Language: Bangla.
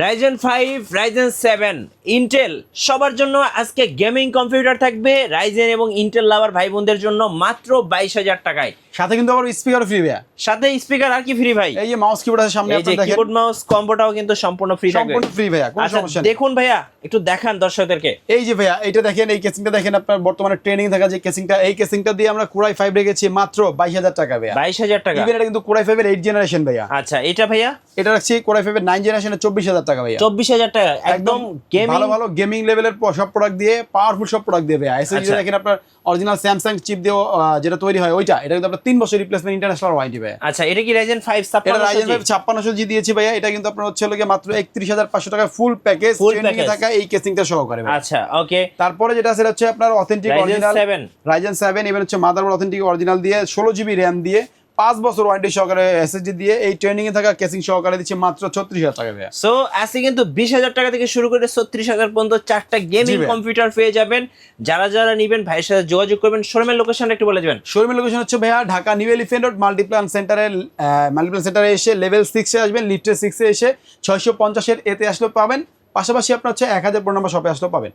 Ryzen 5, Ryzen 7, Intel সবার জন্য আজকে গেমিং কম্পিউটার থাকবে Ryzen এবং Intel লাভার ভাই বোনদের জন্য মাত্র 22,000 টাকায়। সাথে কিন্তু আবার স্পিকার ফ্রি ভাইয়া। সাথে স্পিকার আর কি ফ্রি ভাই? এই যে মাউস কিবোর্ড আছে সামনে এই যে আপনারা দেখেন। কিবোর্ড মাউস কম্বোটাও কিন্তু সম্পূর্ণ ফ্রি থাকবে। সম্পূর্ণ ফ্রি ভাইয়া, কোনো আচ্ছা, সমস্যা নেই। দেখুন ভাইয়া একটু দেখান দর্শকদেরকে। এই যে ভাইয়া এটা দেখেন, এই কেসিংটা দেখেন, আপনার বর্তমানে ট্রেনিং থাকা যে কেসিংটা, এই কেসিংটা দিয়ে আমরা কোরাই 5 রেখেছি মাত্র 22,000 টাকা ভাইয়া। 22,000 টাকা। ইভেন এটা কিন্তু কোরাই 5 এর 8 জেনারেশন ভাইয়া। আচ্ছা, এটা ভাইয়া এটা রাখছি কোরাই 5 এর 9 জেনারেশনের 24,000 টাকা ভাইয়া। 24,000 টাকা একদম গেমিং। ভালো ভালো গেমিং লেভেলের সব প্রোডাক্ট দিয়ে, পাওয়ারফুল সব প্রোডাক্ট দিয়ে ভাইয়া। এসএসডি দেখেন আপনার অরিজিনাল স্যামসাং চিপ দিয়ে যেটা তৈরি হয় ওইটা, এটা কিন্তু আপনার 3 বছর রিপ্লেসমেন্ট ইন্টারন্যাশনাল ওয়ারেন্টি ভাইয়া। আচ্ছা, এটা কি Ryzen 5 এটা Ryzen 5 5600G দিয়েছি ভাইয়া। এটা কিন্তু আপনার হচ্ছে লাগে মাত্র 31,500 টাকা ফুল প্যাকেজ, ট্রেনিং এ থাকা এই কেসিংটা সহকারে ভাই। আচ্ছা, ওকে। তারপরে যেটা আছে হচ্ছে আপনার অথেন্টিক অরিজিনাল Ryzen 7 ইভেন হচ্ছে মাদারবোর্ড অথেন্টিক অরিজিনাল দিয়ে 16GB RAM দিয়ে 5 বছর ওয়ারেন্টি সহকারে এসএসডি দিয়ে এই ট্রেনিং এ থাকা কেসিং সহকারে দিচ্ছে মাত্র 36,000 টাকা ভাইয়া। সো আজকে কিন্তু 20,000 টাকা থেকে শুরু করে 36,000 পর্যন্ত চারটা গেমিং কম্পিউটার পেয়ে যাবেন। যারা যারা নেবেন ভাইয়ের সাথে যোগাযোগ করবেন। শোরুমের লোকেশনটা একটু বলে দিবেন। শোরুমের লোকেশন হচ্ছে ভাইয়া Dhaka new elephant road Multiplan সেন্টারে এসে লেভেল 6 এ আসবেন, লিফটে 6 এ এসে 650 এর এতে আসলেও পাবেন। পাশাপাশি আপনার হচ্ছে 1000 নম্বর শপে আসলেও পাবেন।